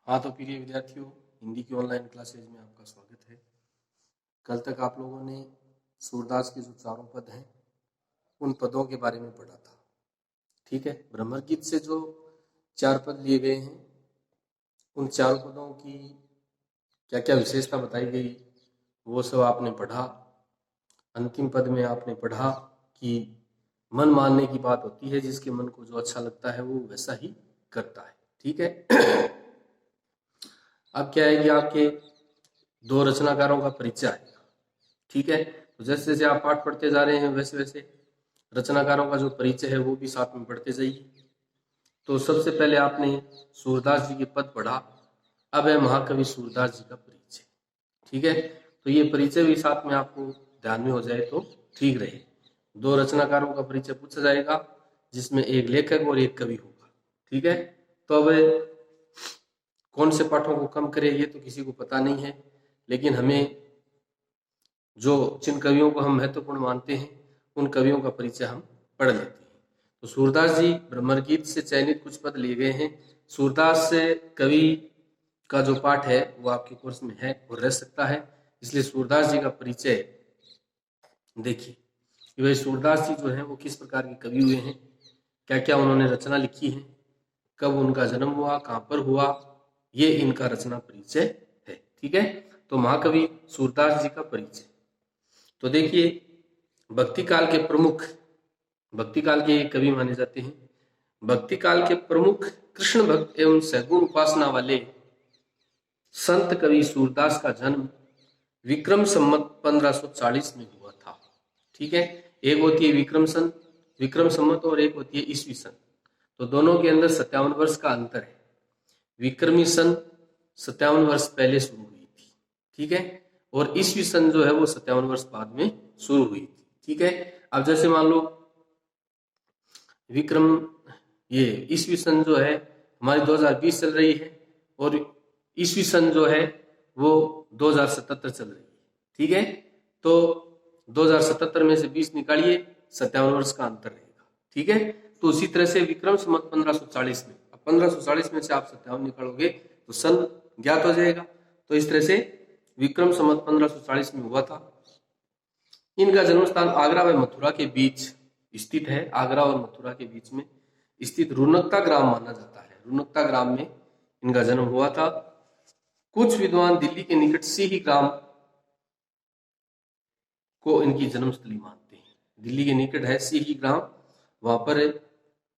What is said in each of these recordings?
हाँ तो प्रिय विद्यार्थियों, हिंदी की ऑनलाइन क्लासेज में आपका स्वागत है। कल तक आप लोगों ने सूरदास के जो चारों पद हैं उन पदों के बारे में पढ़ा था। ठीक है, ब्रह्म गीत से जो चार पद लिए गए हैं उन चारों पदों की क्या क्या विशेषता बताई गई वो सब आपने पढ़ा। अंतिम पद में आपने पढ़ा कि मन मानने की बात होती है, जिसके मन को जो अच्छा लगता है वो वैसा ही करता है। ठीक है। अब क्या है कि आपके दो रचनाकारों का परिचय आएगा। ठीक है, तो जैसे जैसे आप पाठ पढ़ते जा रहे हैं वैसे वैसे रचनाकारों का जो परिचय है वो भी साथ में पढ़ते जाइए। तो सबसे पहले आपने सूरदास जी के पद पढ़ा, अब है महाकवि सूरदास जी का परिचय। ठीक है, तो ये परिचय भी साथ में आपको ध्यान में हो जाए तो ठीक रहे। दो रचनाकारों का परिचय पूछा जाएगा जिसमें एक लेखक और एक कवि होगा। ठीक है, तो अब कौन से पाठों को कम करे ये तो किसी को पता नहीं है, लेकिन हमें जो जिन कवियों को हम महत्वपूर्ण मानते हैं उन कवियों का परिचय हम पढ़ लेते हैं। तो सूरदास जी ब्रह्मगीत से चयनित कुछ पद लिए गए हैं। सूरदास से कवि का जो पाठ है वो आपके कोर्स में है और रह सकता है, इसलिए सूरदास जी का परिचय देखिए कि भाई सूरदास जी जो है वो किस प्रकार के कवि हुए हैं, क्या क्या उन्होंने रचना लिखी है, कब उनका जन्म हुआ, कहाँ पर हुआ, ये इनका रचना परिचय है। ठीक है, तो महाकवि सूरदास जी का परिचय तो देखिए, भक्ति काल के कवि माने जाते हैं। भक्ति काल के प्रमुख कृष्ण भक्त एवं सगुण उपासना वाले संत कवि सूरदास का जन्म विक्रम संवत 1540 में हुआ था। ठीक है, एक होती है विक्रम संवत और एक होती है ईस्वी सन। तो दोनों के अंदर 57 वर्ष का अंतर है। विक्रमी सन 57 वर्ष पहले शुरू हुई थी। ठीक है, और ईस्वी सन जो है वो 57 वर्ष बाद में शुरू हुई थी। ठीक है, अब जैसे मान लो विक्रम ये ईस्वी सन जो है हमारी 2020 चल रही है और ईस्वी सन जो है वो 2077 चल रही है। ठीक है, तो 2077 में से 20 निकालिए, 57 वर्ष का अंतर रहेगा। ठीक है, तो उसी तरह से विक्रम संवत 1540 में, अब 1540 में से आप 57 निकालोगे तो सन ज्ञात हो जाएगा। तो इस तरह से विक्रम संवत 1540 में हुआ था। इनका जन्म स्थान आगरा व मथुरा के बीच स्थित है। आगरा और मथुरा के बीच में स्थित रुनकता ग्राम माना जाता है। रुनकता ग्राम में इनका जन्म हुआ था। कुछ विद्वान दिल्ली के निकट सिही ग्राम को इनकी जन्मस्थली मानते हैं। दिल्ली के निकट है सिही ग्राम, वहां पर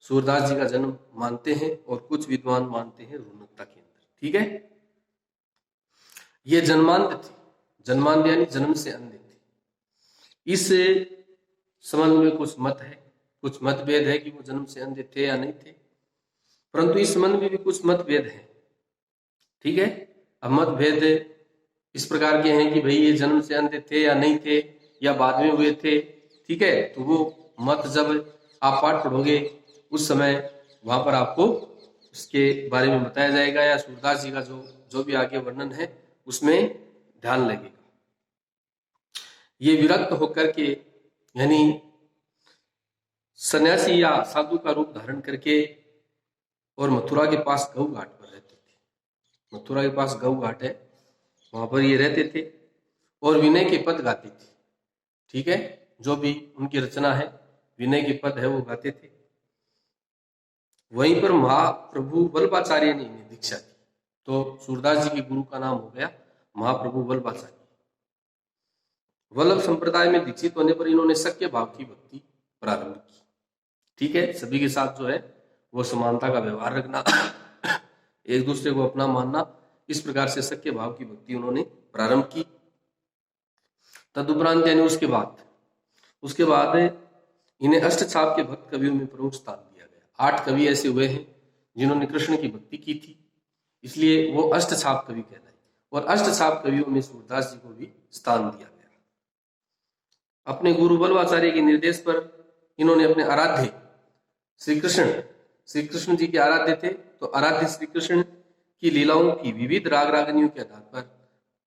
सूरदास जी का जन्म मानते हैं और कुछ विद्वान मानते हैं रुनकता के अंदर। ठीक है, ये जन्मांध यानी जन्म से अंधे थे। इस संबंध में कुछ मत है, कुछ मतभेद है कि वो जन्म से अंधे थे या नहीं थे, परंतु इस संबंध में भी कुछ मतभेद है। ठीक है, अब मतभेद इस प्रकार के हैं कि भाई ये जन्म से अंधे थे या नहीं थे या बाद में हुए थे। ठीक है, तो वो मत जब आप पाठ पढ़ोगे उस समय वहां पर आपको उसके बारे में बताया जाएगा, या सूरदास जी का जो भी आगे वर्णन है उसमें ध्यान लगेगा। ये विरक्त होकर के यानी सन्यासी या साधु का रूप धारण करके और मथुरा के पास गऊ घाट पर रहते थे। मथुरा के पास गऊ घाट है, वहां पर ये रहते थे और विनय के पद गाते थे। ठीक है, जो भी उनकी रचना है विनय के पद है वो गाते थे। वहीं पर महाप्रभु वल्लभाचार्य ने इन्हें दीक्षा दी। तो सूरदास जी के गुरु का नाम हो गया महाप्रभु वल्लभाचार्य। वल्लभ संप्रदाय में दीक्षित होने पर इन्होंने सख्य भाव की भक्ति प्रारंभ की। ठीक है, सभी के साथ जो है वो समानता का व्यवहार रखना, एक दूसरे को अपना मानना, इस प्रकार से सख्य भाव की भक्ति उन्होंने प्रारंभ की। तदुपरांत यानी उसके बाद इन्हें अष्टछाप के भक्त कवियों में प्रमुख स्थान दिया गया। 8 कवि ऐसे हुए हैं जिन्होंने कृष्ण की भक्ति की थी, इसलिए वो अष्टछाप कवि कहलाए और अष्टछाप कवियों में सूरदास जी को भी स्थान दिया गया। अपने गुरु वल्लभाचार्य के निर्देश पर इन्होंने अपने आराध्य श्री कृष्ण जी के आराध्य थे, तो आराध्य श्री कृष्ण की लीलाओं की विविध राग रागनियों के आधार पर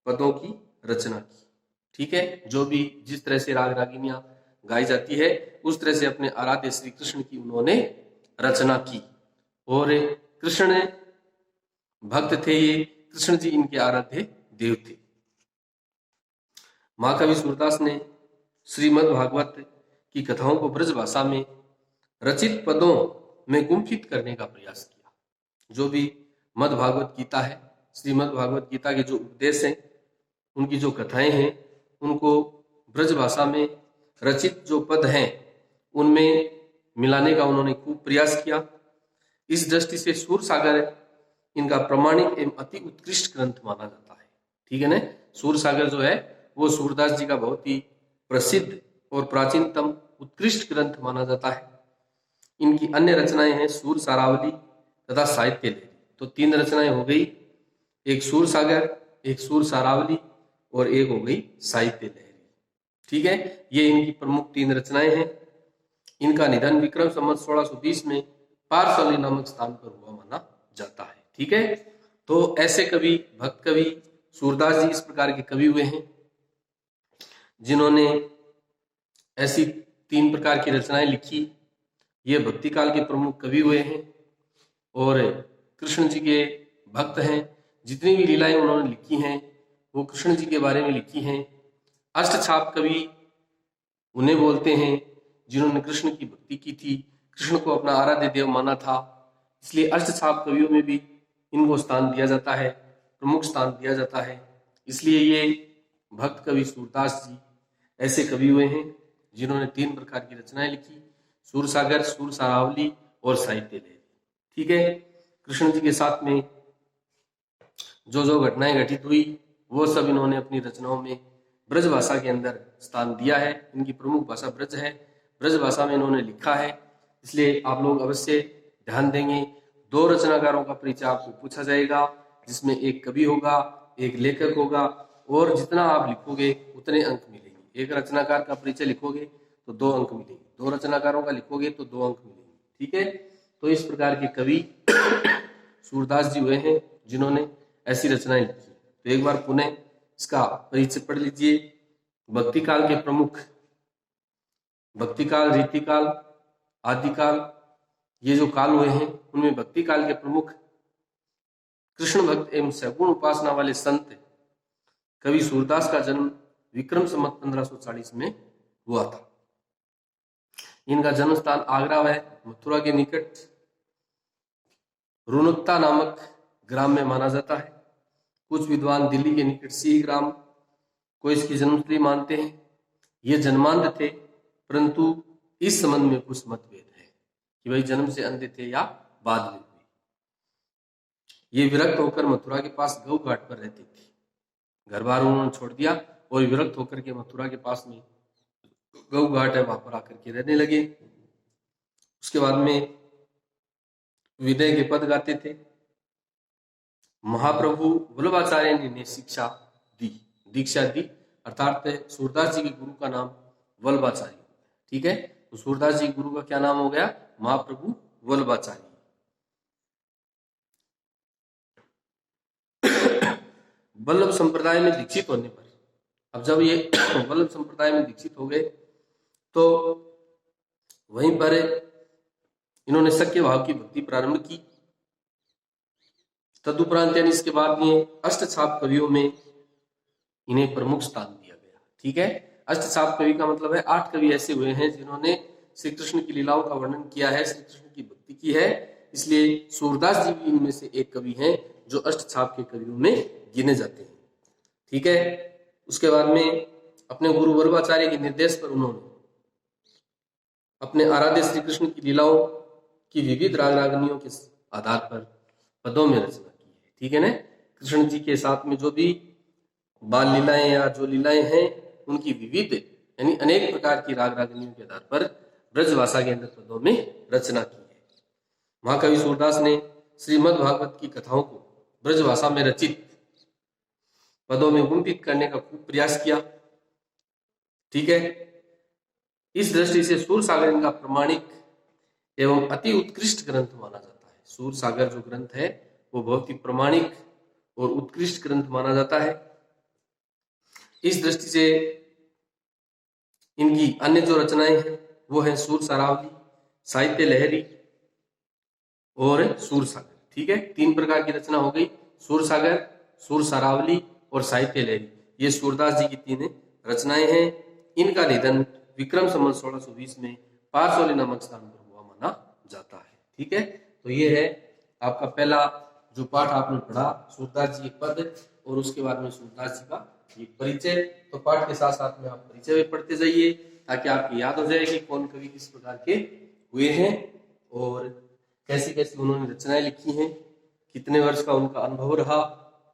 पदों की रचना की। ठीक है, जो भी जिस तरह से राग रागिनियां गाई जाती है उस तरह से अपने आराध्य श्री कृष्ण की उन्होंने रचना की। और कृष्ण भक्त थे ये, कृष्ण जी इनके आराध्य देव थे। महाकवि सूरदास ने श्रीमद् भागवत की कथाओं को ब्रज भाषा में रचित पदों में गुंफित करने का प्रयास किया। जो भी मद् भागवत गीता है, श्रीमद् भागवत गीता के जो उपदेश हैं, उनकी जो कथाएं हैं, उनको ब्रज भाषा में रचित जो पद हैं उनमें मिलाने का उन्होंने खूब प्रयास किया। इस दृष्टि से सूर सागर इनका प्रमाणिक एवं अति उत्कृष्ट ग्रंथ माना जाता है। ठीक है ना। सूर सागर जो है वो सूरदास जी का बहुत ही प्रसिद्ध और प्राचीनतम उत्कृष्ट ग्रंथ माना जाता है। इनकी अन्य रचनाएं हैं सूर सारावली तथा साहित्य लहरी। तो 3 रचनाएं हो गई, एक सूर सागर, एक सूर सारावली और एक हो गई साहित्य लहरी। ठीक है, ये इनकी प्रमुख 3 रचनाएं हैं। इनका निधन विक्रम संवत 1620 में पारसौली नामक स्थान पर हुआ माना जाता है। ठीक है, तो ऐसे कवि, भक्त कवि सूरदास जी इस प्रकार के कवि हुए हैं जिन्होंने ऐसी 3 प्रकार की रचनाएं लिखी। ये भक्ति काल के प्रमुख कवि हुए हैं और कृष्ण जी के भक्त हैं। जितनी भी लीलाएं उन्होंने लिखी हैं वो कृष्ण जी के बारे में लिखी हैं। अष्टछाप कवि उन्हें बोलते हैं जिन्होंने कृष्ण की भक्ति की थी, कृष्ण को अपना आराध्य देव माना था, इसलिए अष्टछाप कवियों में भी इनको स्थान दिया जाता है, प्रमुख स्थान दिया जाता है। इसलिए ये भक्त कवि सूरदास जी ऐसे कवि हुए हैं जिन्होंने 3 प्रकार की रचनाएं लिखी, सूर सागर, सूर सारावली और साहित्य लहरी। ठीक है, कृष्ण जी के साथ में जो जो घटनाएं घटित हुई वो सब इन्होंने अपनी रचनाओं में ब्रज भाषा के अंदर स्थान दिया है। इनकी प्रमुख भाषा ब्रज है, ब्रज भाषा में इन्होंने लिखा है, इसलिए आप लोग अवश्य ध्यान देंगे। 2 रचनाकारों का परिचय आपको पूछा जाएगा, जिसमें एक कवि होगा, एक लेखक होगा, और जितना आप लिखोगे उतने अंक मिलेंगे। एक रचनाकार का परिचय लिखोगे तो 2 अंक मिलेंगे, 2 रचनाकारों का लिखोगे तो 2 अंक मिलेंगे। ठीक है, तो इस प्रकार के कवि सूरदास जी हुए हैं जिन्होंने ऐसी रचनाएं लिखी। तो एक बार पुनः इसका परिचय पढ़ लीजिए। भक्ति काल के प्रमुख, भक्ति काल, रीति काल, आदिकाल, ये जो काल हुए हैं उनमें भक्ति काल के प्रमुख कृष्ण भक्त एवं सगुण उपासना वाले संत कवि सूरदास का जन्म विक्रम संवत 1540 में हुआ था। इनका जन्म स्थान आगरा व मथुरा के निकट रुनुक्ता नामक ग्राम में माना जाता है। कुछ विद्वान दिल्ली के निकट सी ग्राम को इसकी जन्मस्थली मानते हैं। ये जन्मांध थे, परंतु इस संबंध में कुछ मतभेद है कि भाई जन्म से अंधे थे या बाद में हुए। ये विरक्त होकर मथुरा के पास गौ घाट पर रहते थे। घर बार उन्होंने छोड़ दिया और विरक्त होकर के मथुरा के पास में गौ घाट है वहां पर आकर के रहने लगे। उसके बाद में विनय के पद गाते थे। महाप्रभु वल्लभाचार्य ने इन्हें शिक्षा दी, दीक्षा दी, अर्थात सूरदास जी के गुरु का नाम वल्लभाचार्य। ठीक है, तो सूरदास जी गुरु का क्या नाम हो गया? महाप्रभु वल्लभाचार्य। वल्लभ संप्रदाय में दीक्षित होने पर, अब जब ये वल्लभ संप्रदाय में दीक्षित हो गए तो वहीं पर इन्होंने सख्य भाव की भक्ति प्रारंभ की। तदुपरांत यानी इसके बाद ये अष्टछाप कवियों में इन्हें प्रमुख स्थान दिया गया। ठीक है, अष्टछाप कवि का मतलब है 8 कवि ऐसे हुए हैं जिन्होंने श्री कृष्ण की लीलाओं का वर्णन किया है, श्री कृष्ण की भक्ति की है। इसलिए सूरदास जी भी इनमें से एक कवि हैं जो अष्टछाप के कवियों में गिने जाते हैं। ठीक है, उसके बाद में अपने गुरु वल्लभाचार्य के निर्देश पर उन्होंने अपने आराध्य श्री कृष्ण की लीलाओं की विविध राग रागनियों के आधार पर पदों में रचना की है। ठीक है ना, कृष्ण जी के साथ में जो भी बाल लीलाएं या जो लीलाएं हैं उनकी विविध यानी अनेक प्रकार की राग रागनियों के आधार पर ब्रज भाषा के अंदर पदों में रचना की है। महाकवि सूरदास ने श्रीमद् भागवत की कथाओं को ब्रज भाषा में रचित पदों में गुंफित करने का खूब प्रयास किया। ठीक है, इस दृष्टि से सूर सागर इनका प्रमाणिक एवं अति उत्कृष्ट ग्रंथ माना जाता है। सूर सागर जो ग्रंथ है वो बहुत ही प्रमाणिक और उत्कृष्ट ग्रंथ माना जाता है। इस दृष्टि से इनकी अन्य जो रचनाएं हैं वो है सूर सारावली, साहित्य लहरी और सूर सागर। ठीक है, 3 प्रकार की रचना हो गई। सूरसागर, सूर सारावली और साहित्य लहरी, ये सूरदास जी की 3 रचनाएं हैं। इनका निधन विक्रम संवत 1620 में पारसौली नामक स्थान पर हुआ माना जाता है। ठीक है, तो ये है आपका पहला जो पाठ आपने पढ़ा, सूरदास जी के पद और उसके बाद में सूरदास जी का ये परिचय। तो पाठ के साथ साथ में आप परिचय भी पढ़ते जाइए ताकि आपकी याद हो जाए कि कौन कवि किस प्रकार के हुए हैं और कैसी कैसी उन्होंने रचनाएं लिखी हैं, कितने वर्ष का उनका अनुभव रहा।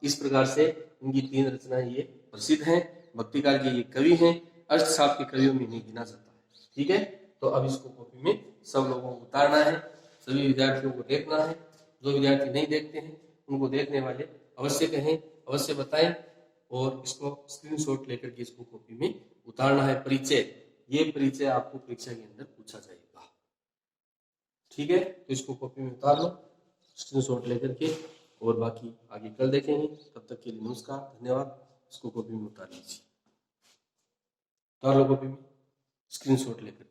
इस प्रकार से इनकी 3 रचनाएं ये प्रसिद्ध हैं। भक्तिकाल के ये कवि हैं, अष्टसाप के कवियों में नहीं गिना जाता है। ठीक है, तो अब इसको कॉपी में सब लोगों को उतारना है, सभी विद्यार्थियों को देखना है। जो विद्यार्थी नहीं देखते हैं उनको देखने वाले अवश्य कहें, अवश्य बताएं और इसको स्क्रीनशॉट लेकर के इसको कॉपी में उतारना है। परिचय, ये परिचय आपको परीक्षा के अंदर पूछा जाएगा। ठीक है, तो इसको कॉपी में उतार लो स्क्रीनशॉट लेकर के और बाकी आगे कल देखेंगे। तब तक के लिए नमस्कार, धन्यवाद। इसको कॉपी में उतार लीजिए, उतार लो कॉपी में स्क्रीनशॉट लेकर।